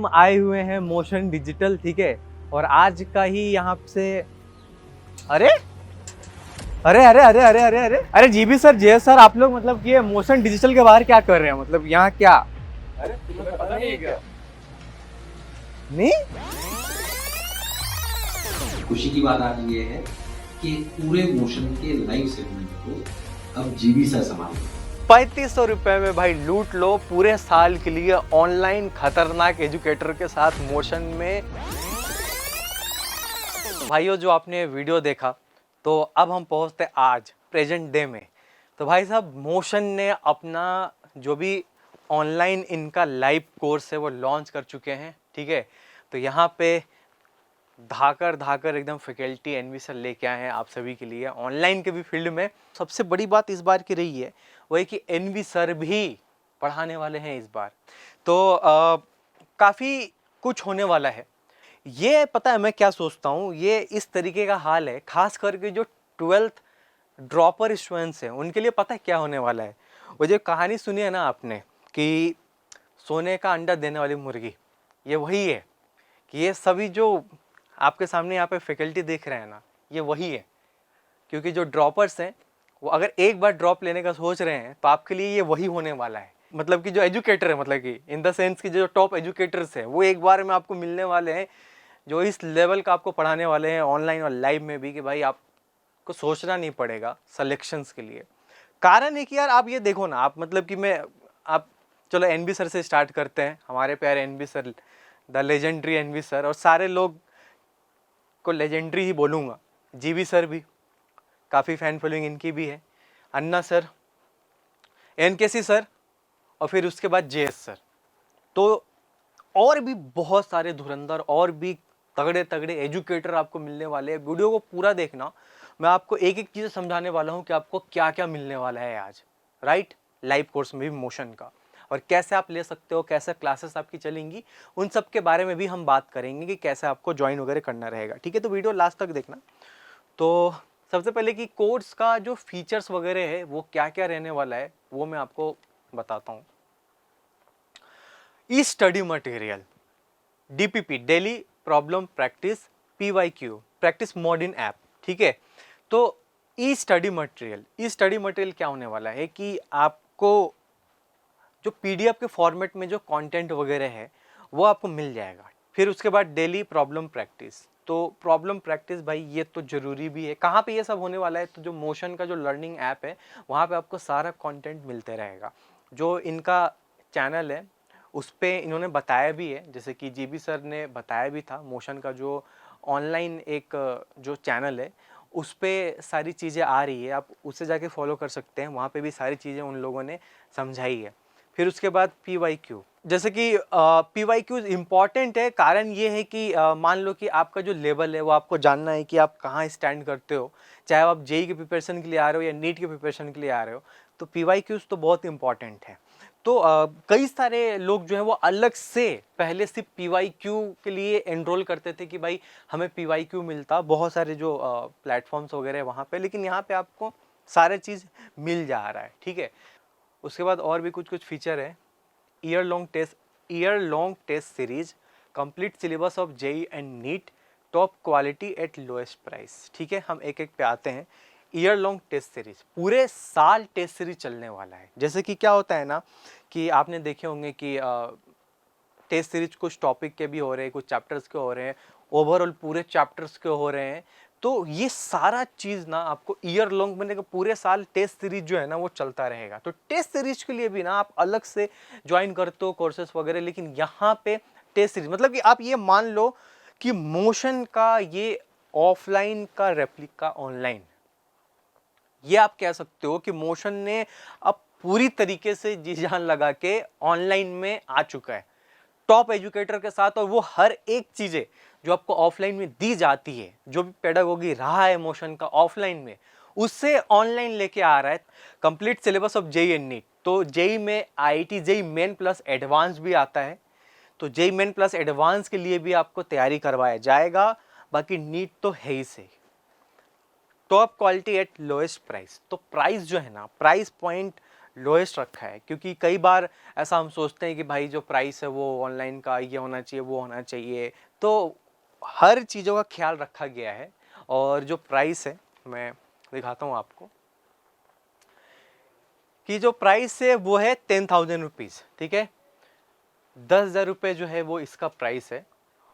हम आए हुए हैं मोशन डिजिटल, ठीक है। और आज का ही यहाँ से अरे अरे अरे अरे अरे अरे अरे अरे जीबी सर, जय सर, आप लोग मतलब कि ये मोशन डिजिटल के बाहर क्या कर रहे हैं? मतलब यहाँ क्या? अरे तुम्हें पता नहीं है क्या? नहीं, खुशी की बात आज ये है कि पूरे मोशन के लाइव सेगमेंट को अब जीबी सर संभाल रहे हैं। 3500 रुपए में भाई लूट लो पूरे साल के लिए ऑनलाइन खतरनाक एजुकेटर के साथ मोशन में। भाइयों, जो आपने वीडियो देखा, तो अब हम पहुंचते आज प्रेजेंट डे में। तो भाई साहब, मोशन ने अपना जो भी ऑनलाइन इनका लाइव कोर्स है वो लॉन्च कर चुके हैं, ठीक है। तो यहाँ पे धाकर धाकर एकदम फैकल्टी एनवी सर लेके आए हैं आप सभी के लिए ऑनलाइन के भी फील्ड में। सबसे बड़ी बात इस बार की रही है वो है कि एनवी सर भी पढ़ाने वाले हैं इस बार। तो काफ़ी कुछ होने वाला है। ये पता है मैं क्या सोचता हूँ, ये इस तरीके का हाल है खास करके जो 12th ड्रॉपर स्टूडेंट्स हैं उनके लिए। पता है क्या होने वाला है? वो जो कहानी सुनी है ना आपने कि सोने का अंडा देने वाली मुर्गी, ये वही है कि ये सभी जो आपके सामने यहाँ पे फैकल्टी देख रहे हैं ना, ये वही है। क्योंकि जो ड्रॉपर्स हैं वो अगर एक बार ड्रॉप लेने का सोच रहे हैं तो आपके लिए ये वही होने वाला है। मतलब कि जो एजुकेटर है, मतलब कि इन द सेंस कि जो टॉप एजुकेटर्स हैं वो एक बार में आपको मिलने वाले हैं, जो इस लेवल का आपको पढ़ाने वाले हैं ऑनलाइन और लाइव में भी, कि भाई आपको सोचना नहीं पड़ेगा सिलेक्शंस के लिए। कारण है कि यार आप ये देखो ना, आप मतलब कि आप चलो एनबी सर से स्टार्ट करते हैं। हमारे प्यारे NB sir, the legendary NB sir, और सारे लोग को लेजेंडरी ही बोलूँगा। जीबी सर भी, काफ़ी फैन फॉलोइंग इनकी भी है। अन्ना सर, एनकेसी सर, और फिर उसके बाद जेएस सर। तो और भी बहुत सारे धुरंधर और भी तगड़े तगड़े एजुकेटर आपको मिलने वाले हैं। वीडियो को पूरा देखना, मैं आपको एक एक चीज़ समझाने वाला हूँ कि आपको क्या क्या मिलने वाला है आज, राइट। लाइव कोर्स में भी मोशन का, और कैसे आप ले सकते हो, कैसे क्लासेस आपकी चलेंगी, उन सब के बारे में भी हम बात करेंगे कि कैसे आपको ज्वाइन वगैरह करना रहेगा, ठीक है। तो वीडियो लास्ट तक देखना। तो सबसे पहले कि कोर्स का जो फीचर्स वगैरह है वो क्या क्या रहने वाला है वो मैं आपको बताता हूँ। E study material, DPP, daily problem practice, PYQ practice mode in app, ठीक है। तो ई स्टडी मटेरियल क्या होने वाला है कि आपको जो पीडीएफ के फॉर्मेट में जो कंटेंट वगैरह है वो आपको मिल जाएगा। फिर उसके बाद डेली प्रॉब्लम प्रैक्टिस। तो प्रॉब्लम प्रैक्टिस भाई ये तो जरूरी भी है। कहाँ पे ये सब होने वाला है? तो जो मोशन का जो लर्निंग ऐप है वहाँ पे आपको सारा कंटेंट मिलते रहेगा। जो इनका चैनल है उस पर इन्होंने बताया भी है, जैसे कि जीबी सर ने बताया भी था, मोशन का जो ऑनलाइन एक जो चैनल है उस पर सारी चीज़ें आ रही है, आप उससे जाके फॉलो कर सकते हैं। वहाँ पे भी सारी चीज़ें उन लोगों ने समझाई है। फिर उसके बाद पीवाईक्यू, जैसे कि पीवाईक्यू इम्पॉर्टेंट है। कारण ये है कि मान लो कि आपका जो लेवल है वो आपको जानना है कि आप कहाँ स्टैंड करते हो, चाहे आप जेई के प्रिपरेशन के लिए आ रहे हो या नीट के प्रिपरेशन के लिए आ रहे हो। तो पीवाईक्यूज तो बहुत इंपॉर्टेंट है। तो कई सारे लोग जो है वो अलग से पहले सिर्फ पीवाईक्यू के एनरोल एनरोल करते थे कि भाई हमें पीवाईक्यू मिलता, बहुत सारे जो प्लेटफॉर्म्स वगैरह वहाँ पे, लेकिन यहाँ पे आपको सारे चीज़ मिल जा रहा है, ठीक है। उसके बाद और भी कुछ कुछ फीचर है। Year long test series, complete syllabus of JEE and NEET, top quality at lowest price, ठीक है। हम एक एक पे आते हैं। ईयर लॉन्ग टेस्ट सीरीज, पूरे साल टेस्ट सीरीज चलने वाला है। जैसे कि क्या होता है ना कि आपने देखे होंगे कि टेस्ट सीरीज कुछ टॉपिक के भी हो रहे हैं, कुछ चैप्टर्स के हो रहे हैं, ओवरऑल पूरे चैप्टर्स के हो रहे हैं। तो ये सारा चीज़ ना आपको ईयर लॉन्ग बनेगा, पूरे साल टेस्ट सीरीज जो है ना वो चलता रहेगा। तो टेस्ट सीरीज के लिए भी ना आप अलग से ज्वाइन करते हो कोर्सेस वगैरह, लेकिन यहाँ पे टेस्ट सीरीज मतलब कि आप ये मान लो कि मोशन का ये ऑफलाइन का रेप्लिका ऑनलाइन, ये आप कह सकते हो कि मोशन ने अब पूरी तरीके से जी जान लगा के ऑनलाइन में आ चुका है टॉप एजुकेटर के साथ। और वो हर एक चीजें जो आपको ऑफलाइन में दी जाती है, जो भी पेडागोगी रहा है मोशन का ऑफलाइन में, उससे ऑनलाइन लेके आ रहा है। Complete syllabus of JEE and NEET. तो जेई में IIT JEE main plus advance भी आता है। तो जेई मेन प्लस एडवांस के लिए भी आपको तैयारी करवाया जाएगा। बाकी नीट तो है ही सही। Top quality at lowest price. तो प्राइस जो है ना, प्राइस पॉइंट लोएस्ट रखा है, क्योंकि कई बार ऐसा हम सोचते हैं कि भाई जो प्राइस है वो ऑनलाइन का ये होना चाहिए, वो होना चाहिए, तो हर चीज़ों का ख्याल रखा गया है। और जो प्राइस है मैं दिखाता हूँ आपको कि जो प्राइस है वो है 10,000 रुपीज़, ठीक है। 10,000 रुपये जो है वो इसका प्राइस है।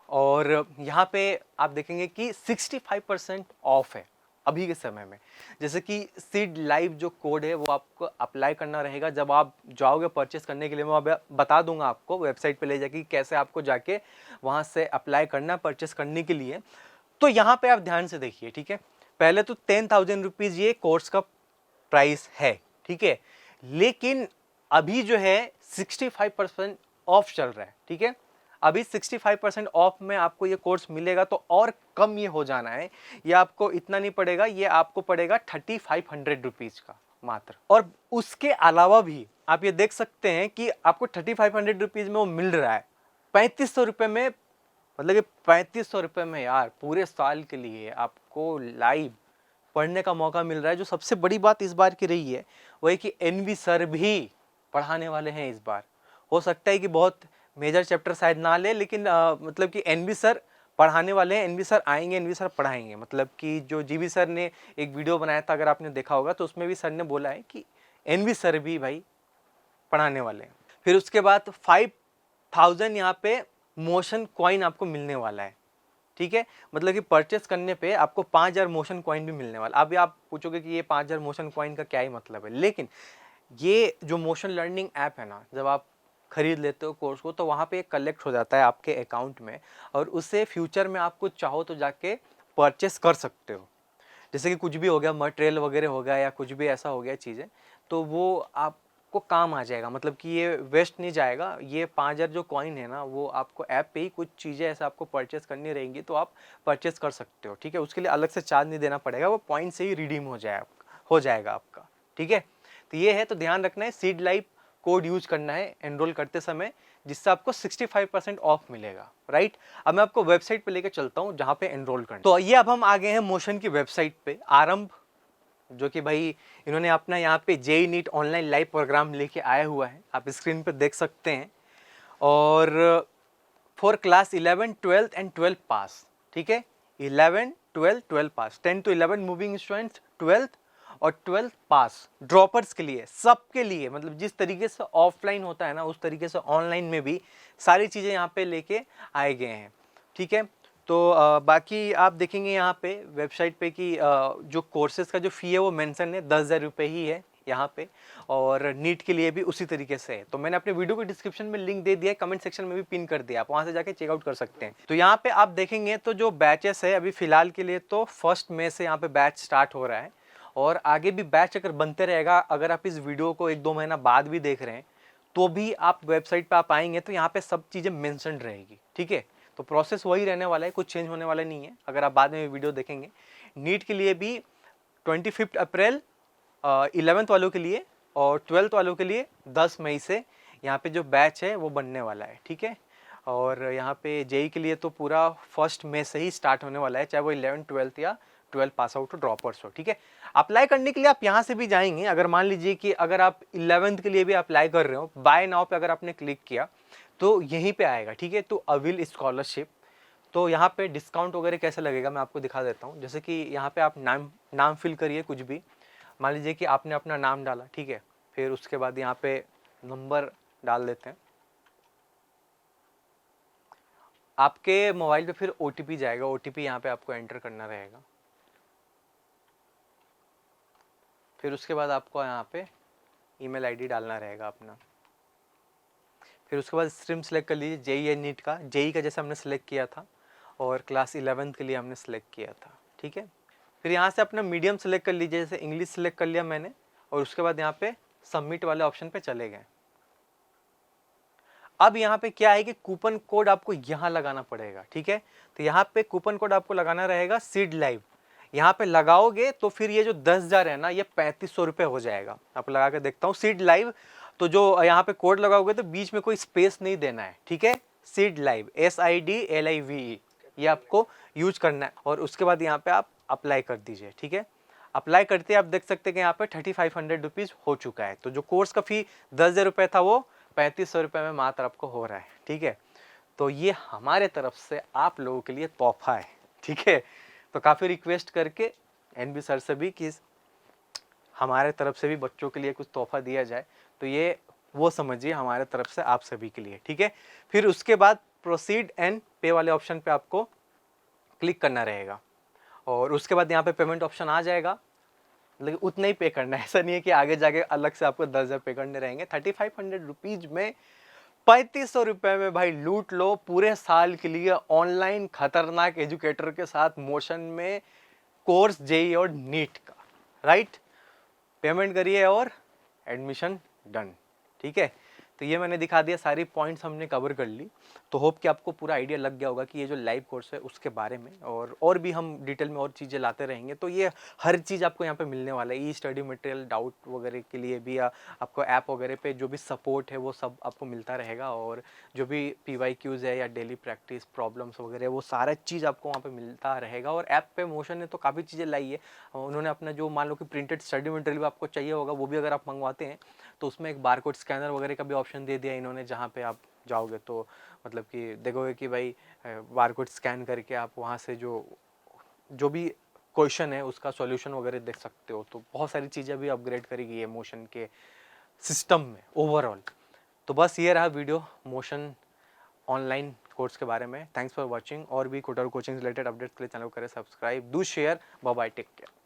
और यहाँ पे आप देखेंगे कि 65% ऑफ है अभी के समय में। जैसे कि सीड लाइव जो कोड है वो आपको अप्लाई करना रहेगा जब आप जाओगे परचेस करने के लिए। मैं बता दूंगा आपको वेबसाइट पे ले जाके कैसे आपको जाके वहाँ से अप्लाई करना परचेस करने के लिए। तो यहाँ पे आप ध्यान से देखिए, ठीक है। पहले तो 10,000 रुपीज़ ये कोर्स का प्राइस है, ठीक है। लेकिन अभी जो है 65% ऑफ चल रहा है, ठीक है। अभी 65% ऑफ में आपको ये कोर्स मिलेगा, तो और कम ये हो जाना है। ये आपको इतना नहीं पड़ेगा, ये आपको पड़ेगा 3500 रुपीज़ का मात्र। और उसके अलावा भी आप ये देख सकते हैं कि आपको 3500 रुपीज़ में वो मिल रहा है 3500 रुपये में। मतलब कि 3500 रुपये में यार पूरे साल के लिए आपको लाइव पढ़ने का मौका मिल रहा है। जो सबसे बड़ी बात इस बार की रही है वो है कि एनवी सर भी पढ़ाने वाले हैं इस बार। हो सकता है कि बहुत मेजर चैप्टर शायद ना ले, लेकिन मतलब कि एनवी सर पढ़ाने वाले हैं। एनवी सर आएंगे, एनवी सर पढ़ाएंगे। मतलब कि जो जीवी सर ने एक वीडियो बनाया था, अगर आपने देखा होगा, तो उसमें भी सर ने बोला है कि एनवी सर भी भाई पढ़ाने वाले हैं। फिर उसके बाद 5,000 यहाँ पे मोशन कॉइन आपको मिलने वाला है, ठीक है। मतलब कि परचेस करने पे आपको 5,000 मोशन कॉइन भी मिलने वाला। अभी आप पूछोगे कि ये 5,000 मोशन कॉइन का क्या ही मतलब है, लेकिन ये जो मोशन लर्निंग ऐप है ना, जब आप खरीद लेते हो कोर्स को, तो वहाँ पे कलेक्ट हो जाता है आपके अकाउंट में, और उससे फ्यूचर में आपको चाहो तो जाके परचेस कर सकते हो। जैसे कि कुछ भी हो गया, मटेरियल वगैरह हो गया या कुछ भी ऐसा हो गया चीज़ें, तो वो आपको काम आ जाएगा। मतलब कि ये वेस्ट नहीं जाएगा। ये 5,000 जो कॉइन है ना, वो आपको ऐप पे ही कुछ चीज़ें ऐसे आपको परचेस करनी रहेंगी, तो आप परचेस कर सकते हो, ठीक है। उसके लिए अलग से चार्ज नहीं देना पड़ेगा, वो पॉइंट से ही रिडीम हो जाएगा आपका, ठीक है। तो ये है, तो ध्यान रखना है, सीड लाइव कोड यूज करना है एनरोल करते समय, जिससे आपको 65% ऑफ मिलेगा, राइट। अब मैं आपको वेबसाइट पे लेके चलता हूँ जहाँ पे एनरोल करना। तो ये अब हम आ गए हैं मोशन की वेबसाइट पे, आरंभ, जो कि भाई इन्होंने अपना यहाँ पे JEE NEET online live program लेके आया हुआ है, आप स्क्रीन पे देख सकते हैं। और फॉर क्लास 11, 12 एंड 12 पास, ठीक है। 11, 12, 12 पास, 10 to 11 मूविंग स्टूडेंट्स, 12th और 12th पास ड्रॉपर्स के लिए, सबके लिए। मतलब जिस तरीके से ऑफलाइन होता है ना, उस तरीके से ऑनलाइन में भी सारी चीज़ें यहाँ पे लेके आए गए हैं, ठीक है। तो बाकी आप देखेंगे यहाँ पे वेबसाइट पे कि जो कोर्सेज का जो फ़ी है वो मेंशन है 10,000 रुपये ही है यहाँ पे, और नीट के लिए भी उसी तरीके से है। तो मैंने अपने वीडियो के डिस्क्रिप्शन में लिंक दे दिया है, कमेंट सेक्शन में भी पिन कर दिया, आप वहाँ से जाके चेकआउट कर सकते हैं। तो यहाँ पे आप देखेंगे तो जो बैचेस है अभी फ़िलहाल के लिए तो 1 मई से यहाँ पे बैच स्टार्ट हो रहा है, और आगे भी बैच अगर बनते रहेगा। अगर आप इस वीडियो को 1-2 महीना बाद भी देख रहे हैं तो भी आप वेबसाइट पे आप आएंगे तो यहाँ पे सब चीज़ें मेंशन रहेगी, ठीक है। तो प्रोसेस वही रहने वाला है, कुछ चेंज होने वाला नहीं है। अगर आप बाद में वीडियो देखेंगे, नीट के लिए भी 25 अप्रैल 11th वालों के लिए और 12th वालों के लिए 10 मई से यहाँ पे जो बैच है वो बनने वाला है, ठीक है। और यहाँ पे जेईई के लिए तो पूरा 1 मई से ही स्टार्ट होने वाला है, चाहे वो 11th, 12th या 12 पास आउट हो, ड्रॉपर्स हो, ठीक है। अप्लाई करने के लिए आप यहाँ से भी जाएंगे। अगर मान लीजिए कि अगर आप 11th के लिए भी अप्लाई कर रहे हो, बाय नाउ पे अगर आपने क्लिक किया तो यहीं पे आएगा, ठीक है। तो अविल स्कॉलरशिप, तो यहाँ पे डिस्काउंट वगैरह कैसे लगेगा मैं आपको दिखा देता हूँ। जैसे कि यहाँ पे आप नाम फिल करिए कुछ भी। मान लीजिए कि आपने अपना नाम डाला, ठीक है। फिर उसके बाद यहाँ पे नंबर डाल देते हैं। आपके मोबाइल पे फिर OTP जाएगा, OTP यहाँ पे आपको एंटर करना रहेगा। फिर उसके बाद आपको यहाँ पे ईमेल आईडी डालना रहेगा अपना। फिर उसके बाद स्ट्रीम सेलेक्ट कर लीजिए, जेईई या नीट का। जेईई का जैसे हमने सेलेक्ट किया था, और क्लास 11th के लिए हमने सेलेक्ट किया था, ठीक है। फिर यहाँ से अपना मीडियम सेलेक्ट कर लीजिए, जैसे इंग्लिश सेलेक्ट कर लिया मैंने, और उसके बाद यहाँ पे सबमिट वाले ऑप्शन पे चले गए। अब यहाँ पे क्या है कि कूपन कोड आपको यहाँ लगाना पड़ेगा, ठीक है। तो यहाँ पे कूपन कोड आपको लगाना रहेगा सीड लाइव। यहाँ पे लगाओगे तो फिर ये जो 10,000 है ना, ये 3500 रुपये हो जाएगा। आप लगा के देखता हूँ सीड लाइव। तो जो यहाँ पे कोड लगाओगे तो बीच में कोई स्पेस नहीं देना है, ठीक है। सीड लाइव, SIDLIVE, ये आपको यूज करना है। और उसके बाद यहाँ पे आप अप्लाई कर दीजिए, ठीक है। अप्लाई करते आप देख सकते हैं कि यहाँ पे 3500 रुपीज़ हो चुका है। तो जो कोर्स का फी 10,000 रुपये था वो 3500 रुपये में मात्र आपको हो रहा है, ठीक है। तो ये हमारे तरफ से आप लोगों के लिए तोहफा है, ठीक है। तो काफ़ी रिक्वेस्ट करके एनबी सर से भी कि हमारे तरफ से भी बच्चों के लिए कुछ तोहफा दिया जाए, तो ये वो समझिए हमारे तरफ से आप सभी के लिए, ठीक है। फिर उसके बाद प्रोसीड एंड पे वाले ऑप्शन पे आपको क्लिक करना रहेगा और उसके बाद यहाँ पे पेमेंट ऑप्शन आ जाएगा, लेकिन उतना ही पे करना है, ऐसा नहीं है कि आगे जाके अलग से आपको 10,000 पे करने रहेंगे। 3500 रुपीज में 3500 रुपये में भाई लूट लो पूरे साल के लिए ऑनलाइन खतरनाक एजुकेटर के साथ मोशन में कोर्स जेई और नीट का, राइट। पेमेंट करिए और एडमिशन डन, ठीक है। तो ये मैंने दिखा दिया, सारी पॉइंट्स हमने कवर कर ली। तो होप कि आपको पूरा आइडिया लग गया होगा कि ये जो लाइव कोर्स है उसके बारे में, और भी हम डिटेल में और चीज़ें लाते रहेंगे। तो ये हर चीज़ आपको यहाँ पे मिलने वाला है। ई स्टडी मटेरियल, डाउट वगैरह के लिए भी, या आपको ऐप वगैरह पे जो भी सपोर्ट है वो सब आपको मिलता रहेगा, और जो भी PYQs है या डेली प्रैक्टिस प्रॉब्लम्स वगैरह वो सारा चीज़ आपको वहाँ पर मिलता रहेगा। और ऐप पे मोशन ने तो काफ़ी चीज़ें लाई है उन्होंने अपना, जो मान लो कि प्रिंटेड स्टडी मटेरियल भी आपको चाहिए होगा वो भी अगर आप मंगवाते हैं तो उसमें एक बारकोड स्कैनर वगैरह का भी ऑप्शन दे दिया इन्होंने, जहाँ पे आप जाओगे तो मतलब कि देखोगे कि भाई बारकोड स्कैन करके आप वहाँ से जो भी क्वेश्चन है उसका सॉल्यूशन वगैरह देख सकते हो। तो बहुत सारी चीज़ें भी अपग्रेड करी गई है मोशन के सिस्टम में ओवरऑल। तो बस ये रहा वीडियो मोशन ऑनलाइन कोर्स के बारे में। Thanks for watching. और भी कोटर कोचिंग रिलेटेड अपडेट्स के लिए चैनल को करें subscribe, do share. Bye bye, take care.